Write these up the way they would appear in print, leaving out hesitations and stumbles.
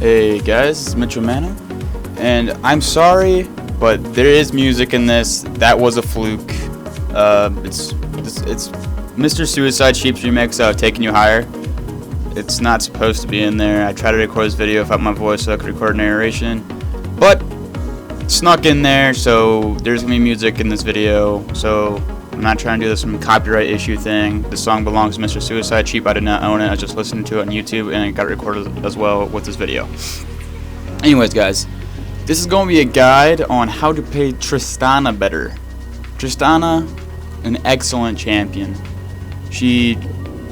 Hey guys, it's Mrsuicidesheep, and I'm sorry, but there is music in this. That was a fluke. It's Mrsuicidesheep's remix of "Taking You Higher." It's not supposed to be in there. I tried to record this video without my voice so I could record narration, but it snuck in there. So there's gonna be music in this video. So I'm not trying to do this some copyright issue thing. The song belongs to Mrsuicidesheep. I did not own it. I was just listening to it on YouTube, and it got recorded as well with this video. Anyways, guys, this is going to be a guide on how to play Tristana better. Tristana, an excellent champion. She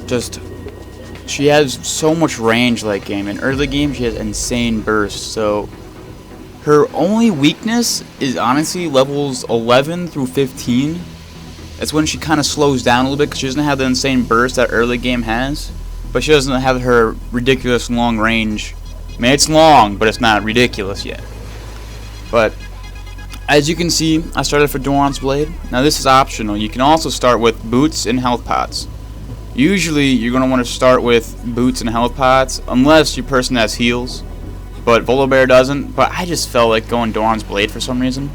has so much range late game. In early game, she has insane bursts. So her only weakness is honestly levels 11 through 15. That's when she kind of slows down a little bit because she doesn't have the insane burst that early game has. But she doesn't have her ridiculous long range. I mean, it's long, but it's not ridiculous yet. But as you can see, I started for Doran's Blade. Now this is optional. You can also start with boots and health pots. Usually you're going to want to start with boots and health pots unless your person has heals. But Volibear doesn't. But I just felt like going Doran's Blade for some reason.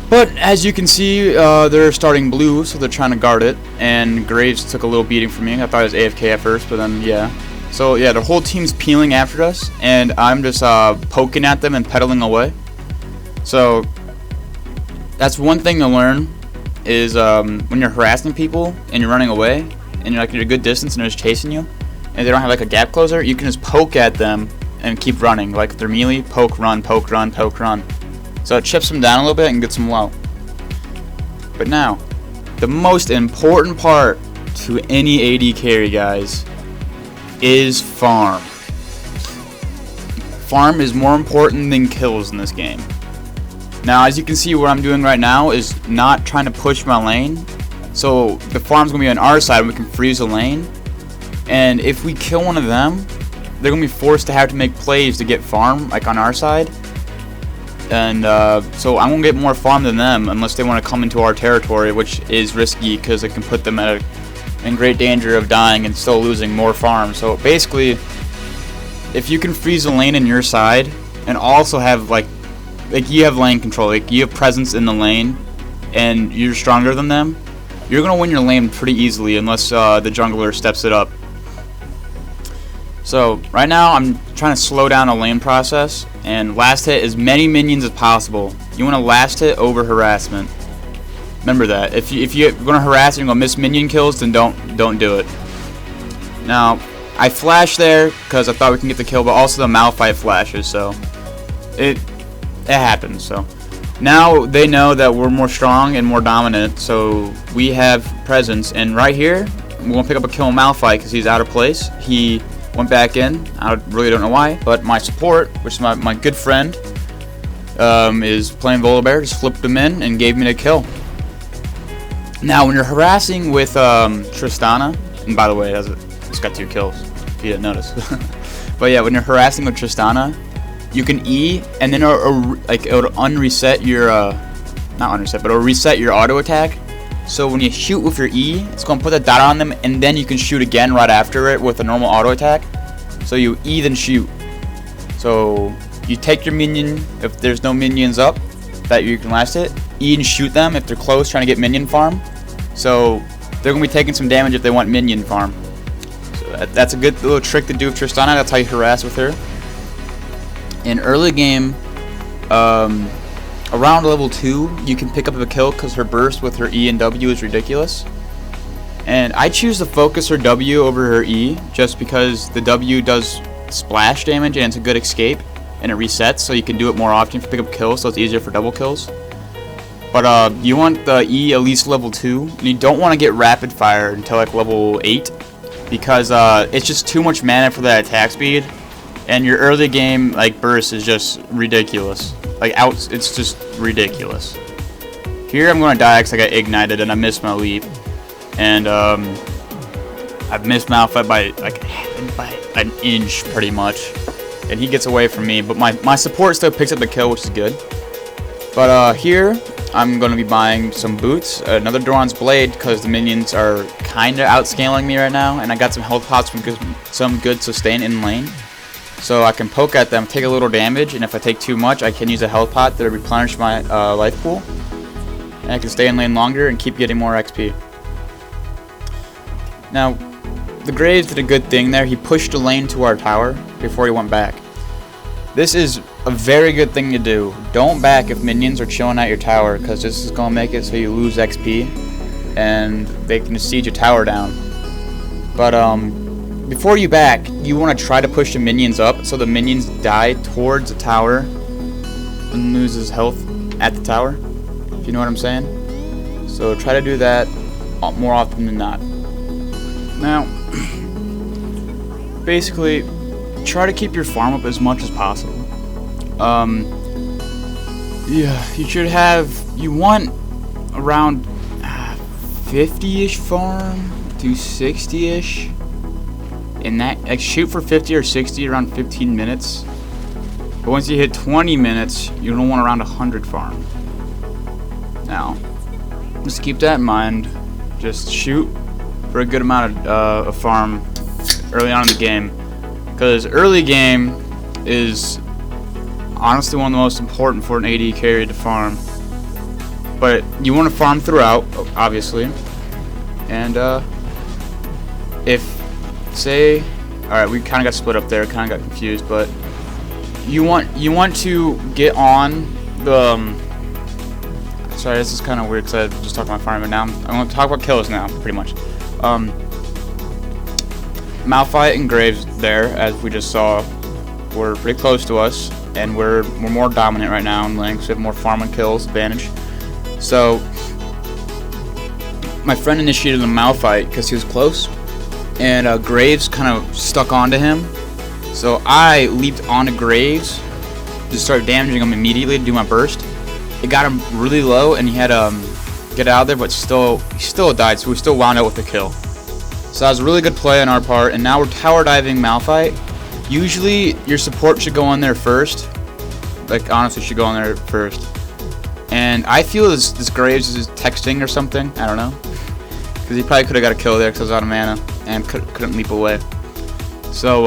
But as you can see, they're starting blue, so they're trying to guard it. And Graves took a little beating from me. I thought it was AFK at first, but then yeah. So yeah, the whole team's peeling after us, and I'm just poking at them and pedaling away. So that's one thing to learn is when you're harassing people and you're running away, and you're like at a good distance and they're just chasing you, and they don't have like a gap closer, you can just poke at them and keep running. Like if they're melee, poke, run, poke, run, poke, run. So it chips them down a little bit and gets them low. But now, the most important part to any AD carry, guys, is farm. Farm is more important than kills in this game. Now, as you can see, what I'm doing right now is not trying to push my lane. So the farm's going to be on our side and we can freeze the lane. And if we kill one of them, they're going to be forced to have to make plays to get farm, like on our side. And so I'm going to get more farm than them unless they want to come into our territory, which is risky because it can put them in great danger of dying and still losing more farm. So basically, if you can freeze the lane in your side and also have like you have lane control, like you have presence in the lane and you're stronger than them, you're going to win your lane pretty easily unless the jungler steps it up. So right now I'm trying to slow down a lane process and last hit as many minions as possible. You want to last hit over harassment. Remember that. If you're going to harass and you're going to miss minion kills, then don't do it. Now I flashed there because I thought we can get the kill, but also the Malphite flashes, so it happens. So now they know that we're more strong and more dominant, so we have presence. And right here, we're going to pick up a kill on Malphite because he's out of place. He went back in. I really don't know why, but my support, which is my good friend, is playing Volibear, just flipped him in and gave me the kill. Now, when you're harassing with Tristana, and by the way, it's got 2 kills, if you didn't notice. But yeah, when you're harassing with Tristana, you can E, and then it'll unreset your, not unreset, but it'll reset your auto attack. So when you shoot with your E, it's going to put a dot on them, and then you can shoot again right after it with a normal auto attack. So you E then shoot. So you take your minion if there's no minions up that you can last hit. E and shoot them if they're close trying to get minion farm. So they're going to be taking some damage if they want minion farm. So that's a good little trick to do with Tristana. That's how you harass with her. In early game, around level 2, you can pick up a kill because her burst with her E and W is ridiculous. And I choose to focus her W over her E just because the W does splash damage and it's a good escape and it resets, so you can do it more often to pick up kills, so it's easier for double kills. But you want the E at least level 2, and you don't want to get rapid fire until like level 8 because it's just too much mana for that attack speed, and your early game like burst is just ridiculous. It's just ridiculous. Here I'm going to die because I got ignited and I missed my leap. And I've missed Malphite by an inch pretty much. And he gets away from me, but my support still picks up the kill, which is good. But here I'm going to be buying some boots, another Doran's Blade because the minions are kind of outscaling me right now. And I got some health pots from some good sustain in lane. So I can poke at them, take a little damage, and if I take too much, I can use a health pot to replenish my life pool. And I can stay in lane longer and keep getting more XP. Now, the Graves did a good thing there. He pushed a lane to our tower before he went back. This is a very good thing to do. Don't back if minions are chilling at your tower, because this is going to make it so you lose XP and they can siege your tower down. But before you back, you want to try to push the minions up so the minions die towards the tower and loses health at the tower, if you know what I'm saying. So try to do that more often than not. Now, basically, try to keep your farm up as much as possible. Yeah, you want around 50-ish farm to 60-ish. And that, like, shoot for 50 or 60 around 15 minutes. But once you hit 20 minutes, you don't want around 100 farm. Now, just keep that in mind. Just shoot for a good amount of farm early on in the game. Because early game is honestly one of the most important for an AD carry to farm. But you want to farm throughout, obviously. And say, alright, we kind of got split up there, kind of got confused, but you want to get on the sorry, this is kind of weird because I just talked about farming. Now I'm going to talk about kills now, pretty much. Malphite and Graves there, as we just saw, were pretty close to us, and we're more dominant right now in lanes. We have more farm and kills advantage. So my friend initiated a Malphite because he was close, and Graves kind of stuck onto him. So I leaped onto Graves to start damaging him immediately to do my burst. It got him really low, and he had to get out of there, but he still died, so we still wound up with the kill. So that was a really good play on our part, and now we're tower diving Malphite. Usually your support should go in there first. Like, honestly, should go in there first. And I feel this Graves is texting or something. I don't know. Because he probably could have got a kill there because I was out of mana and couldn't leap away. So,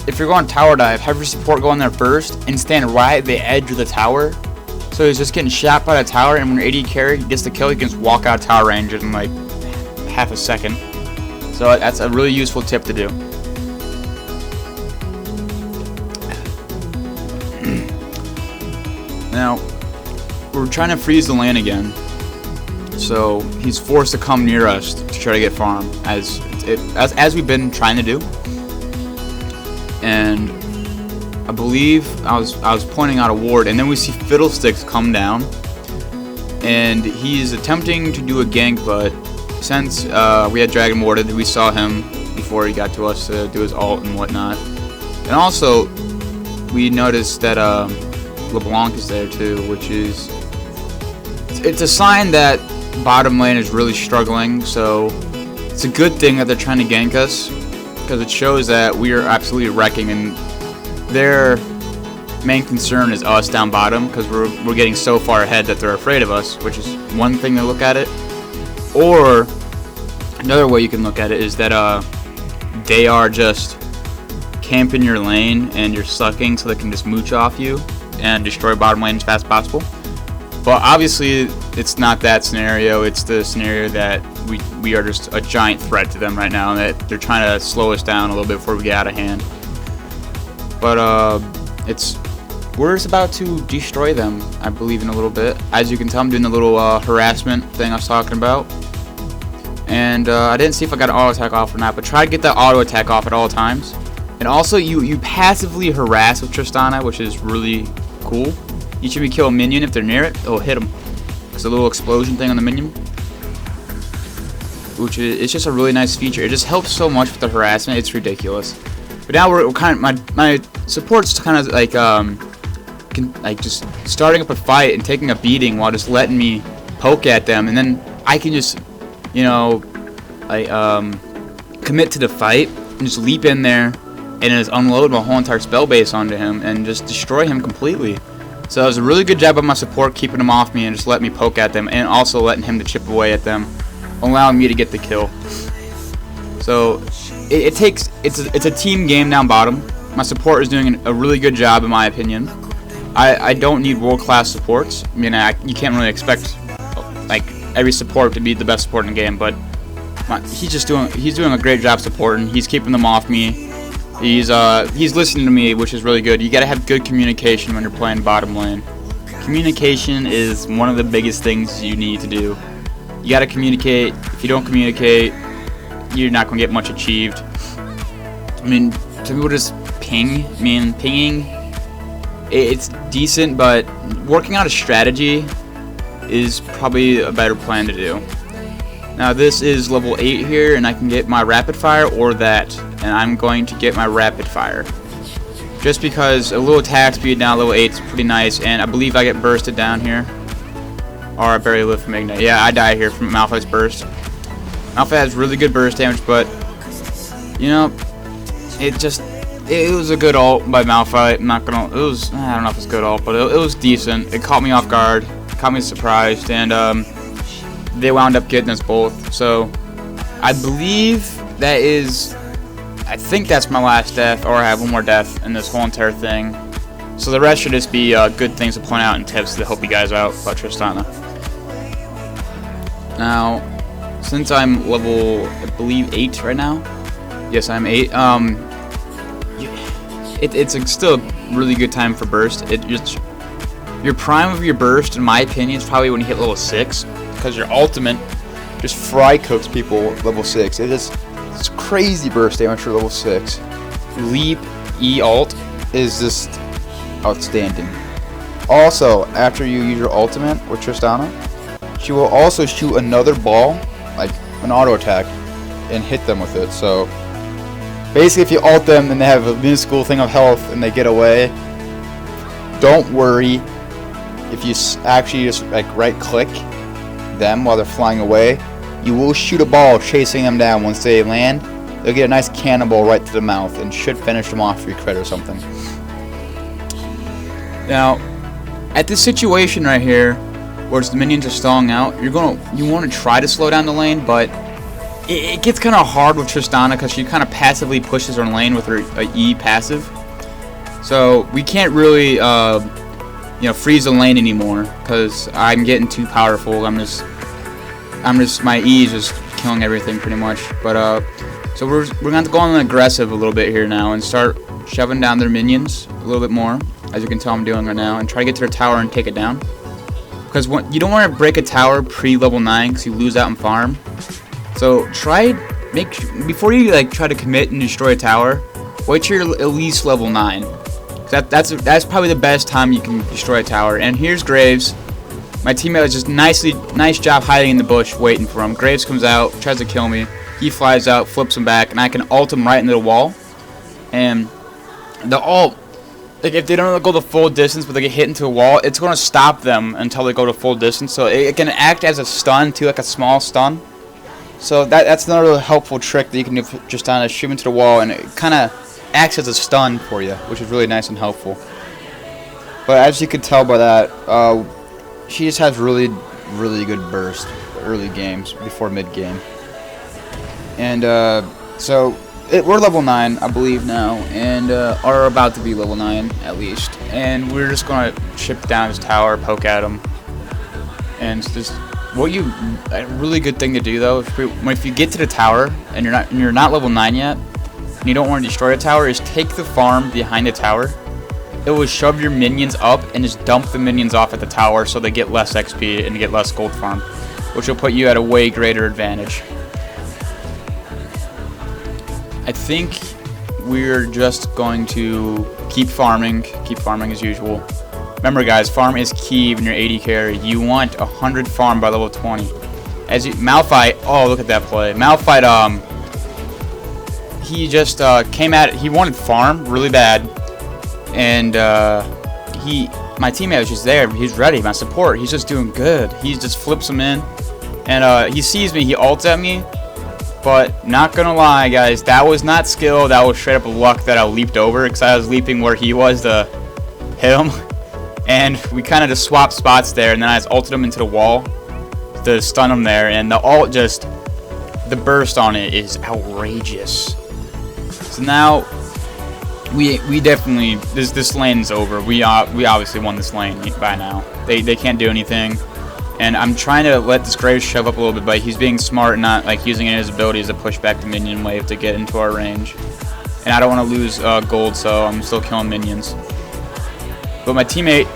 if you're going tower dive, have your support go in there first and stand right at the edge of the tower. So he's just getting shot by the tower, and when your AD carry gets the kill, he can just walk out of tower range in like half a second. So that's a really useful tip to do. Now, we're trying to freeze the lane again. So he's forced to come near us to try to get farm, as we've been trying to do. And I believe I was pointing out a ward, and then we see Fiddlesticks come down, and he's attempting to do a gank, but since we had Dragon warded, we saw him before he got to us to do his ult and whatnot. And also, we noticed that LeBlanc is there too, which is it's a sign that bottom lane is really struggling. So it's a good thing that they're trying to gank us, because it shows that we are absolutely wrecking, and their main concern is us down bottom, because we're getting so far ahead that they're afraid of us, which is one thing to look at it. Or another way you can look at it is that they are just camping your lane and you're sucking, so they can just mooch off you and destroy bottom lane as fast as possible. But obviously it's not that scenario. It's the scenario that we are just a giant threat to them right now, and that they're trying to slow us down a little bit before we get out of hand. But we're just about to destroy them, I believe, in a little bit. As you can tell, I'm doing the little harassment thing I was talking about. And I didn't see if I got an auto attack off or not, but try to get that auto attack off at all times. And also, you passively harass with Tristana, which is really cool. Each time you kill a minion, if they're near it, it'll hit them. It's a little explosion thing on the minion, which it's just a really nice feature. It just helps so much with the harassment. It's ridiculous. But now we're kind of my support's kind of like just starting up a fight and taking a beating while just letting me poke at them, and then I can just, you know, commit to the fight and just leap in there and just unload my whole entire spell base onto him and just destroy him completely. So it was a really good job of my support keeping him off me and just letting me poke at them, and also letting him to chip away at them, allowing me to get the kill. So it's a team game down bottom, My support is doing a really good job, in my opinion. I don't need world-class supports. I mean, you can't really expect like every support to be the best support in the game, but he's doing a great job supporting. He's keeping them off me. He's listening to me, which is really good. You gotta have good communication when you're playing bottom lane. Communication is one of the biggest things you need to do. You gotta communicate. If you don't communicate, you're not gonna get much achieved. I mean, some people just ping. I mean, pinging, it's decent, but working out a strategy is probably a better plan to do. Now this is level 8 here, and I can get my rapid fire or that, and I'm going to get my rapid fire. Just because a little attack speed now level 8 is pretty nice, and I believe I get bursted down here. Or I barely live from Ignite. Yeah, I die here from Malphite's burst. Malphite has really good burst damage, but you know, it was a good ult by Malphite. I don't know if it's good ult, but it was decent. It caught me off guard, caught me surprised, and they wound up getting us both. So I believe I think that's my last death, or I have one more death in this whole entire thing. So the rest should just be good things to point out and tips to help you guys out about Tristana. Now, since I'm level, I believe 8 right now. Yes, I'm 8. It's still a really good time for burst. Your prime of your burst, in my opinion, is probably when you hit level 6, because your ultimate just fry cooks people level 6. It's crazy burst damage for level 6. Leap E ult is just outstanding. Also, after you use your ultimate with Tristana, she will also shoot another ball, like an auto attack, and hit them with it. So basically, if you ult them and they have a minuscule thing of health and they get away, don't worry. If you actually just like right click them while they're flying away, you will shoot a ball chasing them down. Once they land, they'll get a nice cannonball right to the mouth and should finish them off for your crit or something. Now, at this situation right here, where the minions are stalling out, you want to try to slow down the lane, but it gets kind of hard with Tristana because she kind of passively pushes her lane with her E passive. So we can't really, freeze the lane anymore because I'm getting too powerful. my E is just killing everything pretty much. But so we're gonna have to go on aggressive a little bit here now and start shoving down their minions a little bit more, as you can tell I'm doing right now, and try to get to their tower and take it down. Because you don't want to break a tower pre-level 9 because you lose out in farm. So before you try to commit and destroy a tower, wait till you're at least level 9. That's probably the best time you can destroy a tower. And here's Graves. My teammate was just nice job hiding in the bush waiting for him. Graves comes out, tries to kill me. He flies out, flips him back, and I can ult him right into the wall. And the ult, if they don't go the full distance but they get hit into a wall, it's going to stop them until they go to full distance. So it can act as a stun too, like a small stun. So that's another really helpful trick that you can do just on shoot into the wall, and it kind of acts as a stun for you, which is really nice and helpful. But as you can tell by that, she just has really good burst early games before mid game. And so we're level 9, I believe now, and are about to be level 9 at least. And we're just gonna chip down his tower, poke at him, and just a really good thing to do though, if you get to the tower and you're not level 9 yet, and you don't want to destroy a tower, is take the farm behind the tower. It will shove your minions up and just dump the minions off at the tower so they get less XP and get less gold farm, which will put you at a way greater advantage. I think we're just going to keep farming as usual. Remember guys, farm is key when you're AD carry. You want 100 farm by level 20. Malphite, oh look at that play. Malphite, he just came at it. He wanted farm really bad, and my teammate was just there. He's ready. My support, he's just doing good. He just flips him in, and he sees me. He ults at me, but not gonna lie, guys, that was not skill. That was straight up luck that I leaped over because I was leaping where he was to hit him, and we kind of just swapped spots there. And then I just ulted him into the wall to stun him there, and the ult the burst on it is outrageous. So now we definitely this lane's over. We obviously won this lane by now. They can't do anything, and I'm trying to let this Graves shove up a little bit, but he's being smart and not like using any of his abilities to push back the minion wave to get into our range. And I don't want to lose gold, so I'm still killing minions. But my teammate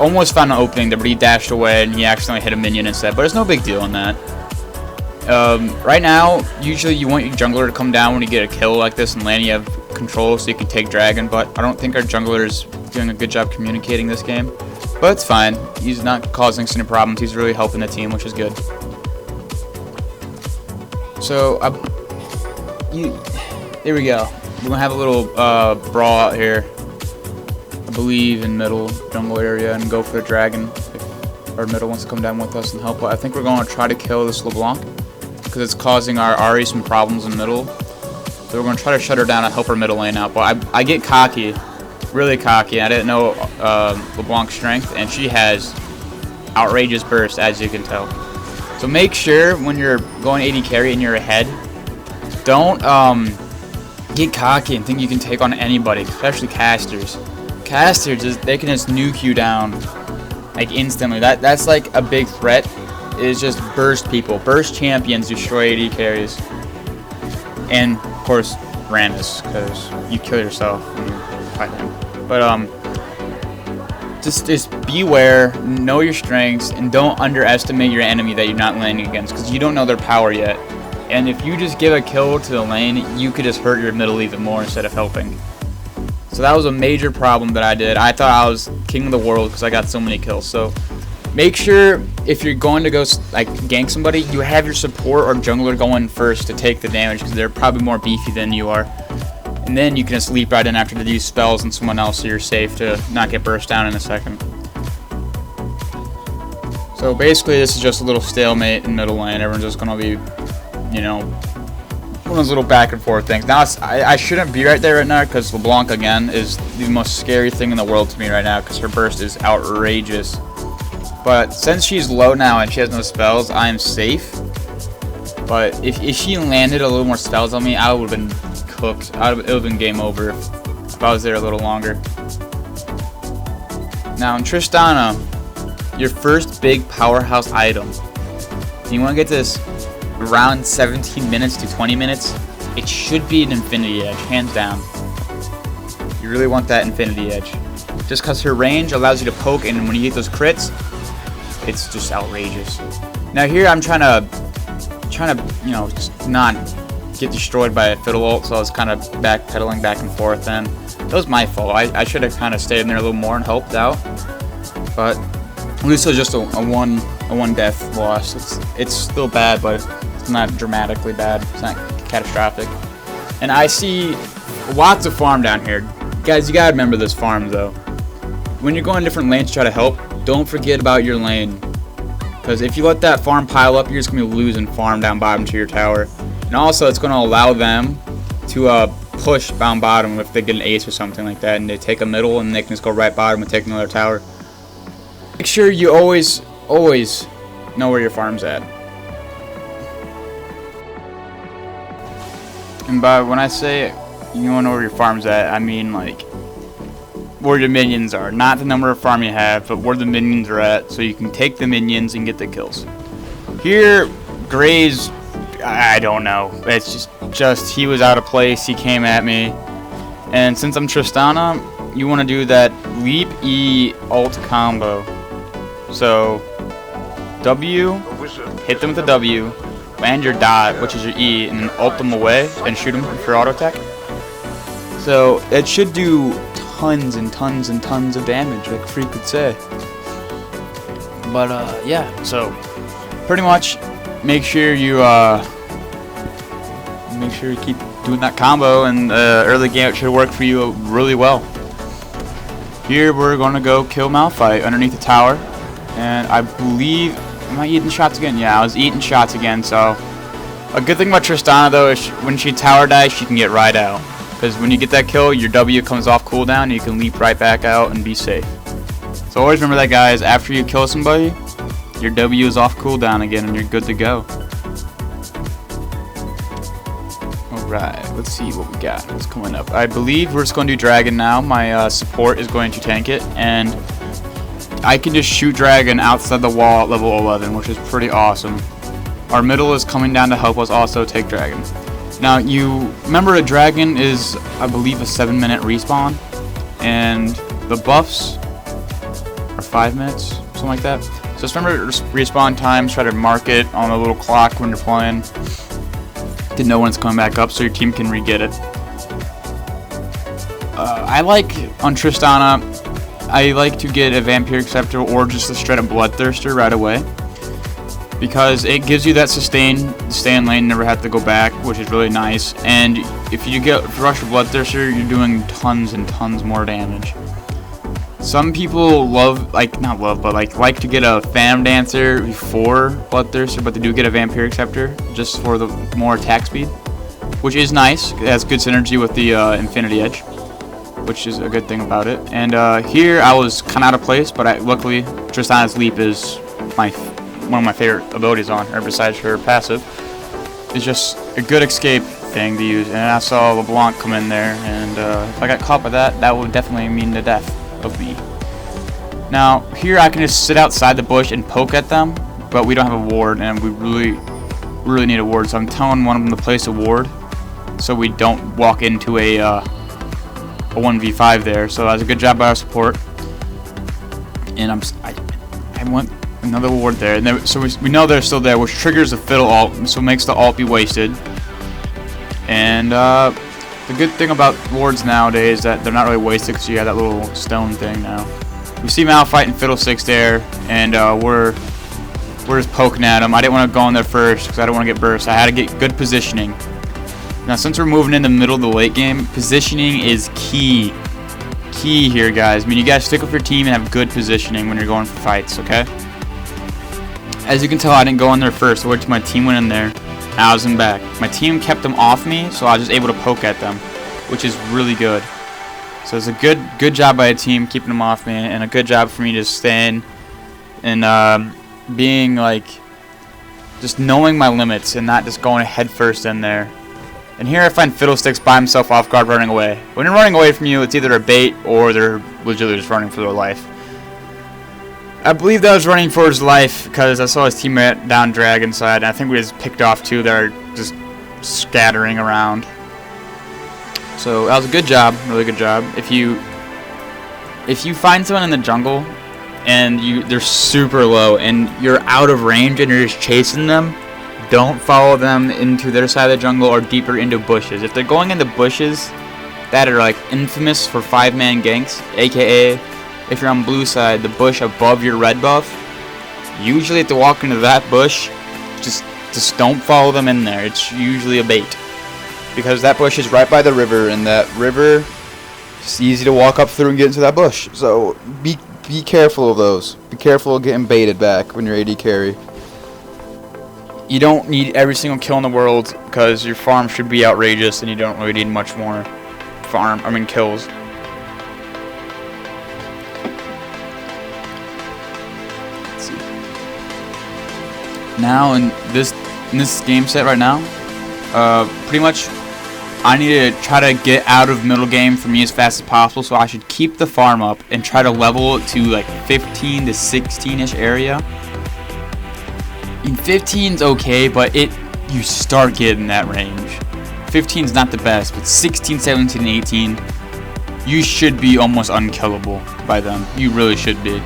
almost found an opening there, but he dashed away and he accidentally hit a minion instead. But there's no big deal in that. Right now, usually you want your jungler to come down when you get a kill like this and land. You have control so you can take dragon, but I don't think our jungler is doing a good job communicating this game. But it's fine. He's not causing us any problems. He's really helping the team, which is good. So, there we go. We're going to have a little brawl out here, I believe, in middle jungle area and go for the dragon if our middle wants to come down with us and help. But I think we're going to try to kill this LeBlanc because it's causing our Ahri some problems in middle. So we're going to try to shut her down and help her middle lane out. But I get cocky, really cocky. I didn't know LeBlanc's strength, and she has outrageous burst, as you can tell. So make sure when you're going AD carry and you're ahead, don't get cocky and think you can take on anybody, especially casters. Casters, they can just nuke you down like instantly. That's like a big threat. Is just burst people. Burst champions destroy AD carries. And of course Randus, because you kill yourself when you fight him. But just beware, know your strengths, and don't underestimate your enemy that you're not landing against, because you don't know their power yet. And if you just give a kill to the lane, you could just hurt your middle even more instead of helping. So that was a major problem that I did. I thought I was king of the world because I got so many kills. So make sure if you're going to go like gank somebody, you have your support or jungler going first to take the damage, because they're probably more beefy than you are. And then you can just leap right in after to use spells and someone else, so you're safe to not get burst down in a second. So basically this is just a little stalemate in middle lane. Everyone's just going to be, you know, one of those little back and forth things. Now I shouldn't be right there right now, because LeBlanc again is the most scary thing in the world to me right now, because her burst is outrageous. But since she's low now and she has no spells, I am safe. But if she landed a little more spells on me, I would have been cooked. It would have been game over if I was there a little longer. Now in Tristana, your first big powerhouse item, you want to get this around 17 minutes to 20 minutes, it should be an Infinity Edge, hands down. You really want that Infinity Edge. Just because her range allows you to poke, and when you get those crits, it's just outrageous. Now here I'm trying to you know, just not get destroyed by a fiddle ult, so I was kind of backpedaling back and forth, and that was my fault. I should have kind of stayed in there a little more and helped out, but at least it was just a one death loss. It's still bad, but it's not dramatically bad. It's not catastrophic. And I see lots of farm down here. Guys, you gotta remember this farm though. When you're going different lanes to try to help, don't forget about your lane. Because if you let that farm pile up, you're just going to be losing farm down bottom to your tower. And also, it's going to allow them to push down bottom if they get an ace or something like that, and they take a middle, and they can just go right bottom and take another tower. Make sure you always know where your farm's at. And by when I say you want to know where your farm's at, I mean like where your minions are, not the number of farm you have, but where the minions are at, so you can take the minions and get the kills. Here, Graves, I don't know. It's just he was out of place. He came at me, and since I'm Tristana, you want to do that leap E ult combo. So W, hit them with the W, land your dot, which is your E, and then ult them away and shoot them for auto attack. So it should do tons and tons and tons of damage, like Freak could say. But yeah, so pretty much make sure you keep doing that combo, and early game it should work for you really well. Here we're gonna go kill Malphite underneath the tower, and I believe, am I eating shots again? Yeah, I was eating shots again. So a good thing about Tristana though is when she tower dies, she can get right out. Because when you get that kill, your W comes off cooldown, and you can leap right back out and be safe. So always remember that, guys. After you kill somebody, your W is off cooldown again, and you're good to go. Oh Alright, let's see what we got. What's coming up? I believe we're just going to do Dragon now. My support is going to tank it, and I can just shoot Dragon outside the wall at level 11, which is pretty awesome. Our middle is coming down to help us also take Dragon. Now, you remember a Dragon is, I believe, a 7-minute respawn, and the buffs are 5 minutes, something like that. So just remember respawn times, try to mark it on a little clock when you're playing to know when it's coming back up so your team can re-get it. I like, on Tristana, I like to get a Vampiric Scepter or just a straight up Bloodthirster right away, because it gives you that sustain, stay in lane, never have to go back, which is really nice. And if you rush a Bloodthirster, you're doing tons and tons more damage. Some people like to get a Phantom Dancer before Bloodthirster, but they do get a Vampiric Scepter just for the more attack speed, which is nice. It has good synergy with the Infinity Edge, which is a good thing about it. And here I was kind of out of place, but luckily Tristana's Leap is one of my favorite abilities on her, besides her passive. It's just a good escape thing to use. And I saw LeBlanc come in there, and if I got caught by that, that would definitely mean the death of me. Now here I can just sit outside the bush and poke at them, but we don't have a ward, and we really need a ward. So I'm telling one of them to place a ward, so we don't walk into a 1v5 there. So that's a good job by our support. And I want another ward there, and then, so we know they're still there, which triggers the Fiddle ult, so it makes the ult be wasted. And the good thing about wards nowadays is that they're not really wasted because you have that little stone thing now. We see Malphite and Fiddlesticks there, and we're just poking at them. I didn't want to go in there first because I don't want to get burst. I had to get good positioning. Now since we're moving in the middle of the late game, positioning is key here, guys. I mean, you guys stick with your team and have good positioning when you're going for fights, okay? As you can tell, I didn't go in there first. I waited till my team went in there. I was in back. My team kept them off me, so I was just able to poke at them, which is really good. So it's a good job by a team keeping them off me, and a good job for me to stay in and being like, just knowing my limits and not just going head first in there. And here I find Fiddlesticks by himself off guard running away. When they're running away from you, it's either a bait or they're legitimately just running for their life. I believe that was running for his life because I saw his teammate down Dragon side, and I think we just picked off two that are just scattering around. So that was a good job, really good job. If you find someone in the jungle and they're super low and you're out of range and you're just chasing them, don't follow them into their side of the jungle or deeper into bushes. If they're going into bushes that are like infamous for 5-man ganks, aka if you're on blue side, the bush above your red buff, usually if they walk into that bush, just don't follow them in there. It's usually a bait, because that bush is right by the river, and that river, it's easy to walk up through and get into that bush. So be careful of those. Be careful of getting baited back when you're AD carry. You don't need every single kill in the world, because your farm should be outrageous, and you don't really need much more kills. Now in this game set right now, pretty much I need to try to get out of middle game for me as fast as possible, so I should keep the farm up and try to level it to like 15 to 16-ish area. And 15's okay, but you start getting that range. 15's not the best, but 16, 17, and 18, you should be almost unkillable by them. You really should be.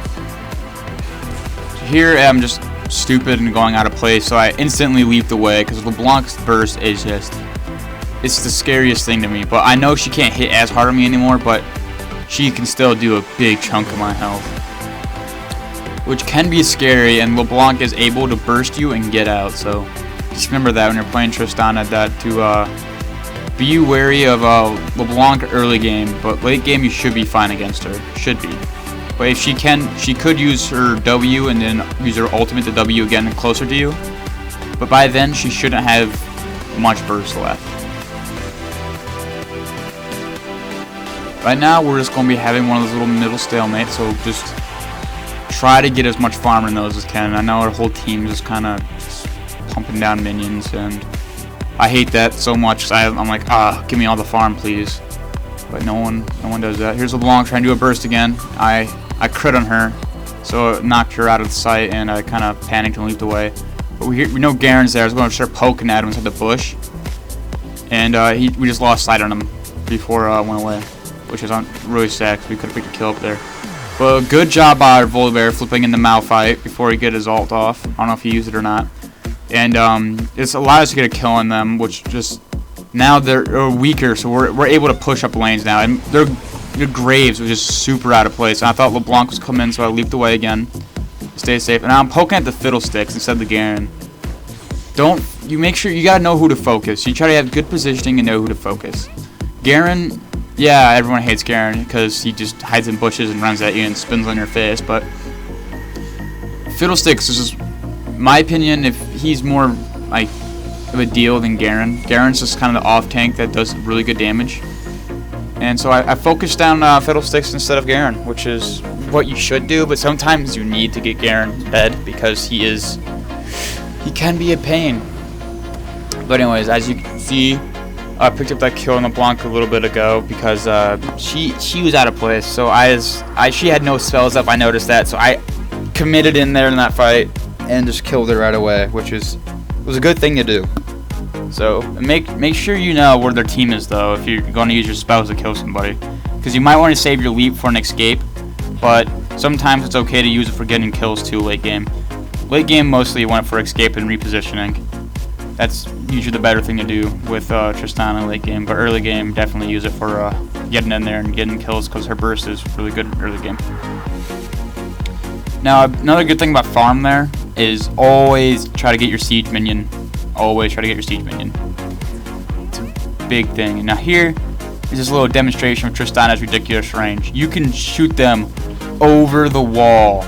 So here I'm just stupid and going out of place, so I instantly leap the way because LeBlanc's burst is it's the scariest thing to me. But I know she can't hit as hard on me anymore, but she can still do a big chunk of my health, which can be scary, and LeBlanc is able to burst you and get out. So just remember that when you're playing Tristana, that to be wary of LeBlanc early game, but late game you should be fine against her. Should be. But if she could use her W and then use her ultimate to W again closer to you. But by then, she shouldn't have much burst left. Right now, we're just going to be having one of those little middle stalemates, so just try to get as much farm in those as can. I know our whole team is kind of pumping down minions, and I hate that so much. 'Cause I'm like, give me all the farm, please. But no one does that. Here's LeBlanc trying to do a burst again. I crit on her, so it knocked her out of the sight, and I kind of panicked and leaped away. But we know Garen's there. I was going to start poking at him inside the bush, and we just lost sight on him before it went away, which is really sad because we could have picked a kill up there. But good job by our Volibear flipping in the Malphite before he get his ult off. I don't know if he used it or not. And it's allowed us to get a kill on them, which just now they're weaker, so we're able to push up lanes now. And their Graves was just super out of place. And I thought LeBlanc was coming in, so I leaped away again. Stay safe. And now I'm poking at the Fiddlesticks instead of the Garen. You make sure you gotta know who to focus. You try to have good positioning and know who to focus. Garen, yeah, everyone hates Garen because he just hides in bushes and runs at you and spins on your face. But Fiddlesticks is just, my opinion, if he's more like of a deal than Garen. Garen's just kind of the off tank that does really good damage. And so I focused down Fiddlesticks instead of Garen, which is what you should do. But sometimes you need to get Garen dead because he can be a pain. But anyways, as you can see, I picked up that kill on LeBlanc a little bit ago because she was out of place. So she had no spells up. I noticed that, so I committed in there in that fight and just killed her right away, which was a good thing to do. So make sure you know where their team is though if you're going to use your spells to kill somebody, because you might want to save your leap for an escape, but sometimes it's okay to use it for getting kills too late game. Late game mostly you want it for escape and repositioning. That's usually the better thing to do with Tristana late game, but early game definitely use it for getting in there and getting kills because her burst is really good early game. Now another good thing about farm there is always try to get your siege minion. Always try to get your siege minion. It's a big thing. And now here is this little demonstration of Tristana's ridiculous range. You can shoot them over the wall.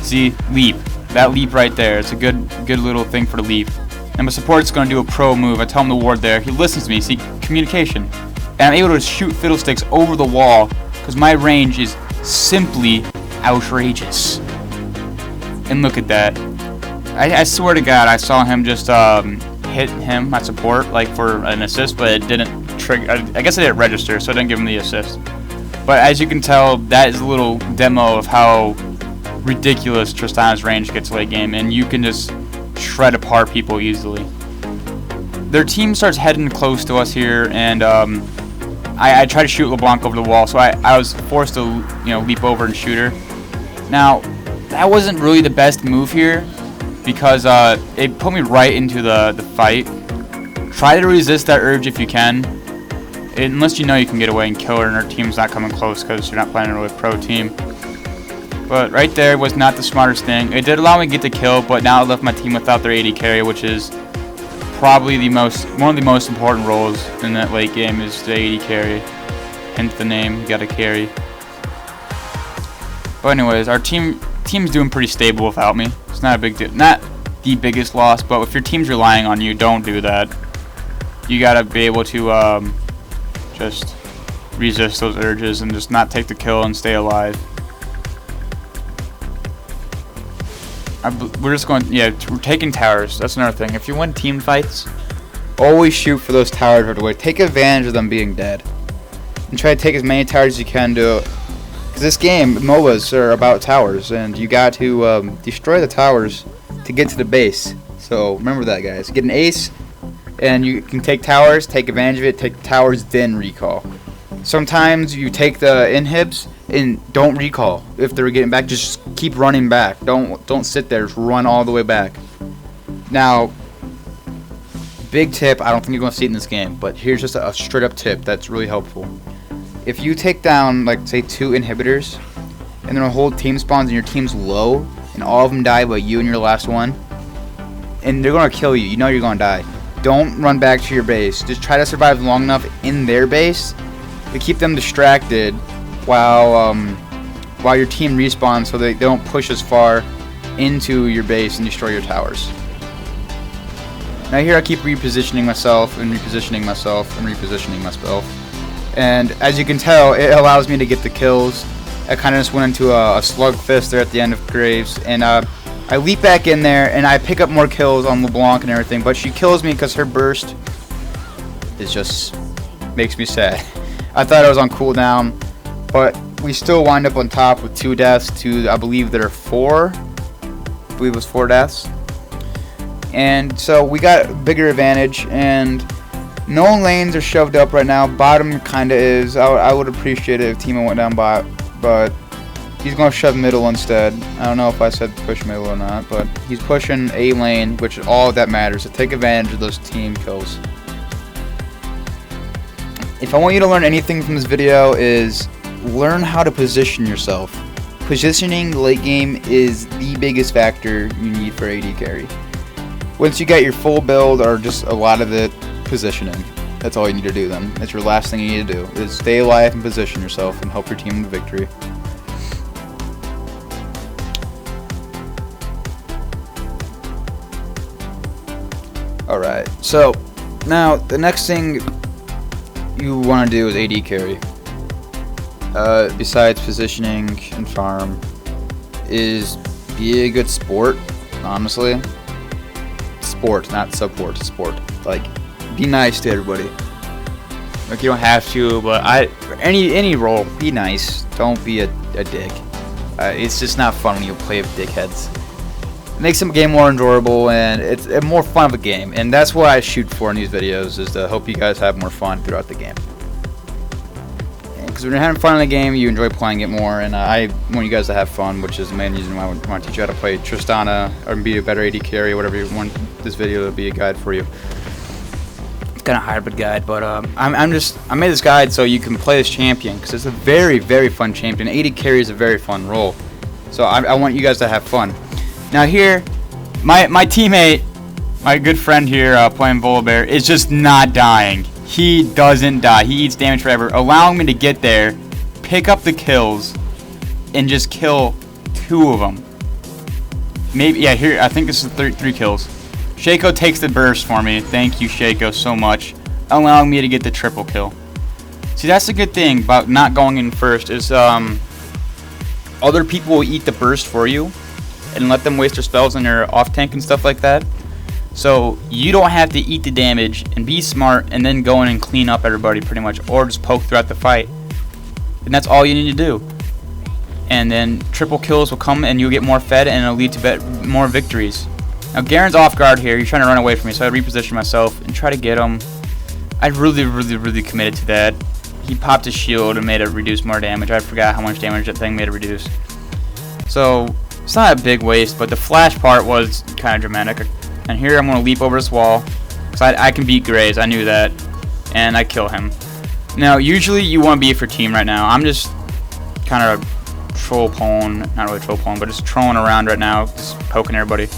See, leap. That leap right there. It's a good little thing for the leap. And my support's going to do a pro move. I tell him to ward there. He listens to me. See, communication. And I'm able to shoot Fiddlesticks over the wall because my range is simply outrageous. And look at that. I swear to God, I saw him just hit him at support like for an assist, but it didn't trigger. I guess it didn't register, so I didn't give him the assist. But as you can tell, that is a little demo of how ridiculous Tristana's range gets late game, and you can just shred apart people easily. Their team starts heading close to us here, and I try to shoot LeBlanc over the wall, so I was forced to leap over and shoot her. Now that wasn't really the best move here, because it put me right into the fight. Try to resist that urge if you can, unless you know you can get away and kill her and her team's not coming close because you're not playing a really pro team. But right there was not the smartest thing. It did allow me to get the kill, but now it left my team without their AD carry, which is probably one of the most important roles in that late game is the AD carry. Hence the name, you gotta carry. But anyways, our team's doing pretty stable without me. It's not a big deal. Not the biggest loss, but if your team's relying on you, don't do that. You gotta be able to just resist those urges and just not take the kill and stay alive. We're just going, we're taking towers. That's another thing. If you win team fights, always shoot for those towers right away. Take advantage of them being dead. And try to take as many towers as you can to... Because this game, MOBAs are about towers, and you got to destroy the towers to get to the base. So remember that, guys. Get an ace, and you can take towers, take advantage of it, take towers, then recall. Sometimes you take the inhibs and don't recall. If they're getting back, just keep running back. Don't sit there, just run all the way back. Now, big tip, I don't think you're going to see it in this game, but here's just a straight up tip that's really helpful. If you take down, like, say 2 inhibitors, and then a whole team spawns and your team's low, and all of them die but you and your last one, and they're going to kill you, you know you're going to die. Don't run back to your base. Just try to survive long enough in their base to keep them distracted while your team respawns so they don't push as far into your base and destroy your towers. Now here I keep repositioning myself and repositioning myself and repositioning myself. And as you can tell, it allows me to get the kills. I kind of just went into a slugfest there at the end of Graves. And I leap back in there, and I pick up more kills on LeBlanc and everything, but she kills me because her burst is just makes me sad. I thought I was on cooldown, but we still wind up on top with 2 deaths to, I believe there are 4. I believe it was 4 deaths. And so we got a bigger advantage, and no lanes are shoved up right now. Bottom kind of is. I would appreciate it if Timo went down bot, but he's going to shove middle instead. I don't know if I said push middle or not, but he's pushing A lane, which is all that matters. So take advantage of those team kills. If I want you to learn anything from this video is learn how to position yourself. Positioning late game is the biggest factor you need for AD carry. Once you get your full build or just a lot of it, positioning. That's all you need to do then. That's your last thing you need to do is stay alive and position yourself and help your team to victory. Alright, so now the next thing you want to do is AD carry. Besides positioning and farm, is be a good sport, honestly. Sport, not support, sport. Like, be nice to everybody. Like, you don't have to, but any role, be nice. Don't be a dick. It's just not fun when you play with dickheads. It makes the game more enjoyable, and it's a more fun of a game. And that's what I shoot for in these videos, is to hope you guys have more fun throughout the game. Because when you're having fun in the game, you enjoy playing it more, and I want you guys to have fun, which is the main reason why I want to teach you how to play Tristana or be a better AD carry, whatever you want this video to be a guide for you. It's kind of a hybrid guide, but I made this guide so you can play this champion, because it's a very, very fun champion. AD carry is a very fun role, so I want you guys to have fun. Now here, my teammate, my good friend here playing Volibear, is just not dying. He doesn't die. He eats damage forever, allowing me to get there, pick up the kills, and just kill 2 of them. Maybe, yeah, here, I think this is 3 kills. Shaco takes the burst for me. Thank you, Shaco, so much, allowing me to get the triple kill. See, that's the good thing about not going in first, is other people will eat the burst for you and let them waste their spells on your off tank and stuff like that. So you don't have to eat the damage and be smart and then go in and clean up everybody pretty much, or just poke throughout the fight. And that's all you need to do. And then triple kills will come and you'll get more fed and it'll lead to more victories. Now Garen's off guard here. He's trying to run away from me, so I reposition myself and try to get him. I really committed to that. He popped his shield and made it reduce more damage. I forgot how much damage that thing made it reduce. So it's not a big waste, but the flash part was kind of dramatic. And here I'm going to leap over this wall, because I can beat Graves, I knew that, and I kill him. Now, usually you want to be for team right now. I'm just kind of troll pulling, not really troll pulling, but just trolling around right now, just poking everybody.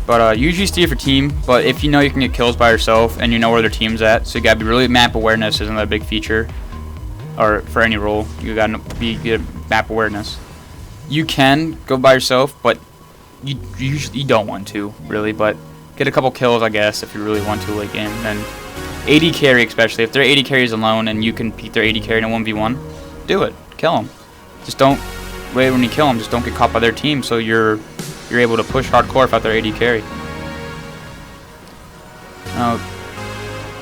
But usually stay for team, but if you know you can get kills by yourself, and you know where their team's at, so you got to be really map awareness isn't a big feature, or for any role, you got to be good map awareness. You can go by yourself, but you usually don't want to, really, but get a couple kills, I guess, if you really want to late game. Then AD carry, especially, if their AD carries alone and you can beat their AD carry in a 1v1, do it. Kill them. Just don't wait when you kill them. Just don't get caught by their team, so you're able to push hardcore without their AD carry. Now,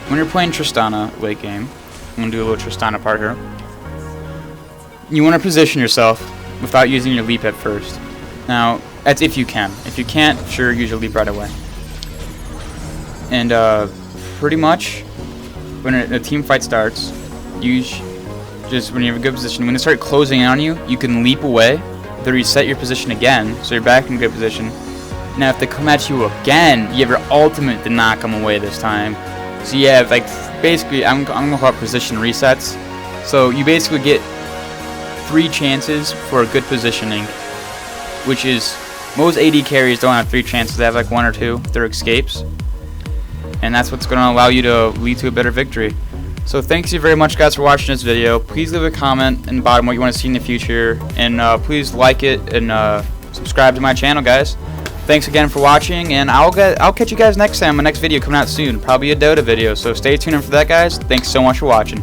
when you're playing Tristana late game, I'm gonna do a little Tristana part here. You want to position yourself without using your leap at first. Now, that's if you can. If you can't, sure, use your leap right away. And pretty much, when a team fight starts, when you have a good position, when they start closing in on you, you can leap away, then reset your position again, so you're back in good position. Now, if they come at you again, you have your ultimate to knock them away this time. So you have, like, basically, I'm gonna call it position resets. So you basically get 3 chances for a good positioning, which is, most AD carries don't have 3 chances, they have like 1 or 2, they're escapes. And that's what's going to allow you to lead to a better victory. So thanks you very much, guys, for watching this video. Please leave a comment in the bottom what you want to see in the future, and please like it and subscribe to my channel, guys. Thanks again for watching, and I'll catch you guys next time. My next video coming out soon, probably a Dota video, so stay tuned for that, guys. Thanks so much for watching.